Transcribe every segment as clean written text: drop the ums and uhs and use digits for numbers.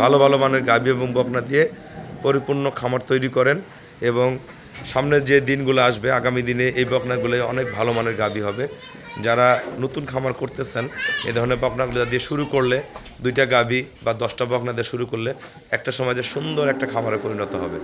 ভালো ভালো মানের গাভী এবং বকনা দিয়ে পরিপূর্ণ খামার তৈরি করেন এবং সামনে যে দিনগুলো আসবে আগামী দিনে এই বকনাগুলো অনেক ভালো মানের গাভী হবে। যারা নতুন খামার করতেছেন এই ধরনের বকনাগুলো দিয়ে শুরু করলে 2টা গাভী বা 10টা বকনা দিয়ে শুরু করলে একটা সময় যে সুন্দর একটা খামারে পরিণত হবে।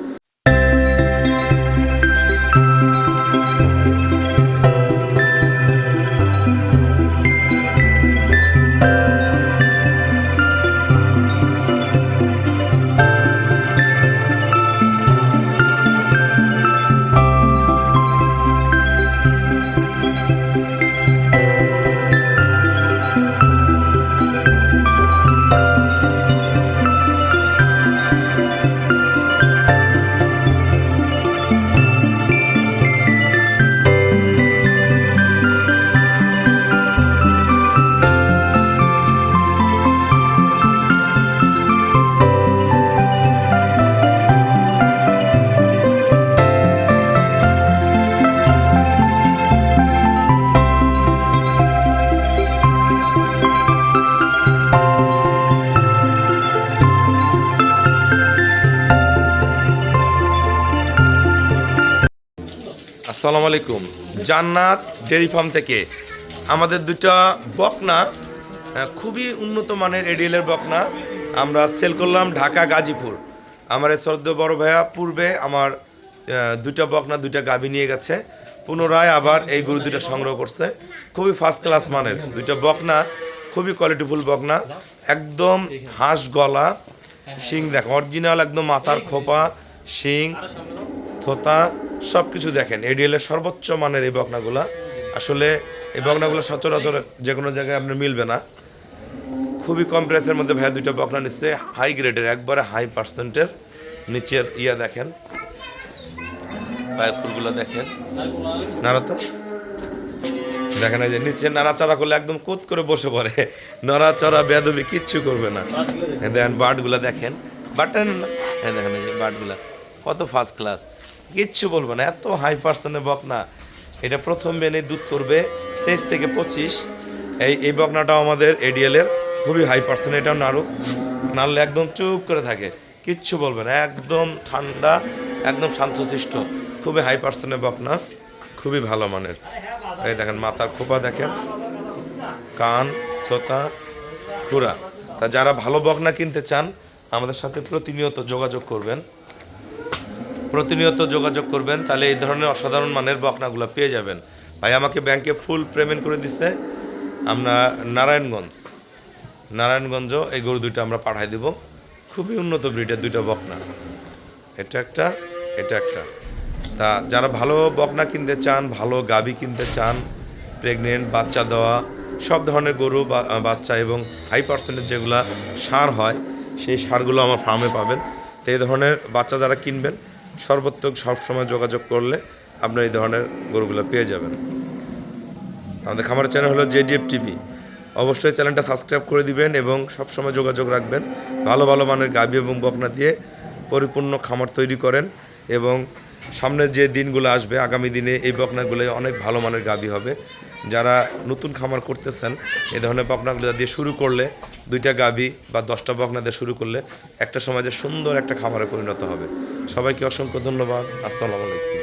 আসসালামু আলাইকুম। জান্নাত ডেয়ারি ফার্ম থেকে আমাদের 2টা বকনা খুবই উন্নত মানের এডিএলের বকনা আমরা সেল করলাম ঢাকা গাজীপুর। আমার এই শ্রদ্ধেয় বড় ভাইয়া পূর্বে আমার 2টা বকনা 2টা গাভী নিয়ে গেছে, পুনরায় আবার এই গরু 2টা সংগ্রহ করছে। খুবই ফার্স্ট ক্লাস মানের 2টা বকনা, খুবই কোয়ালিটিফুল বকনা, একদম হাঁস গলা, শিং দেখো অরিজিনাল, একদম মাথার খোপা, শিং, থোতা সব কিছু দেখেন। এডিএলের সর্বোচ্চ মানের এই বকনাগুলা, আসলে এই বকনাগুলো সচরাচর যে কোনো জায়গায় আপনার মিলবে না। খুবই কম প্রাইসের মধ্যে ভাইয়া 2টা বকনা নিচ্ছে, হাই গ্রেডের, একবারে হাই পার্সেন্টের। নিচের দেখেন, পায়ের ফুলগুলো দেখেন, নাড়া তো দেখেন, এই যে নিচে নাড়াচাড়া করলে একদম কুত করে বসে পড়ে, নড়াচড়া বেদবি কিচ্ছু করবে না। দেখেন বার্ডগুলো দেখেন, বাটন হ্যাঁ দেখেন এই যে বার্ডগুলা কত ফার্স্ট ক্লাস, কিচ্ছু বলবো না, এত হাই পার্সেন্টের বকনা। এটা প্রথম বেনে দুধ করবে 23 থেকে 25। এই বকনাটাও আমাদের এডিএলের খুবই হাই পার্সেন্ট, এটাও নাড়লে একদম চুপ করে থাকে, কিচ্ছু বলবে না, একদম ঠান্ডা, একদম শান্তশিষ্ট, খুবই হাই পার্সেন্টের বকনা, খুবই ভালো মানের। এই দেখেন মাথার খোপা দেখেন, কান, তোতা, খুরা। তা যারা ভালো বকনা কিনতে চান আমাদের সাথে প্রতিনিয়ত যোগাযোগ করবেন, তাহলে এই ধরনের অসাধারণ মানের বকনাগুলো পেয়ে যাবেন। ভাই আমাকে ব্যাংকে ফুল পেমেন্ট করে দিচ্ছে, আমরা নারায়ণগঞ্জ এই গরু 2টা আমরা পাঠাই দিব। খুবই উন্নত ব্রিডের 2টা বকনা, এটা একটা। তা যারা ভালো বকনা কিনতে চান, ভালো গাভী কিনতে চান, প্রেগনেন্ট, বাচ্চা দেওয়া সব ধরনের গরু বাচ্চা এবং হাই পার্সেন্টের যেগুলা সার হয় সেই সারগুলো আমার ফার্মে পাবেন। তো এই ধরনের বাচ্চা যারা কিনবেন সর্বোত্তক সবসময় যোগাযোগ করলে আপনার এই ধরনের গরুগুলো পেয়ে যাবেন। আমাদের খামারের চ্যানেল হলো JDF TV, অবশ্যই চ্যানেলটা সাবস্ক্রাইব করে দিবেন এবং সবসময় যোগাযোগ রাখবেন। ভালো ভালো মানের গাভী এবং বকনা দিয়ে পরিপূর্ণ খামার তৈরি করেন এবং সামনে যে দিনগুলো আসবে আগামী দিনে এই বকনাগুলো অনেক ভালো মানের গাভী হবে। যারা নতুন খামার করতেছেন এই ধরনের বকনাগুলো দিয়ে শুরু করলে 2টা গাভী বা 10টা বকনা দিয়ে শুরু করলে একটা সময় যে সুন্দর একটা খামারে পরিণত হবে। সবাইকে অসংখ্য ধন্যবাদ। আসসালামু আলাইকুম।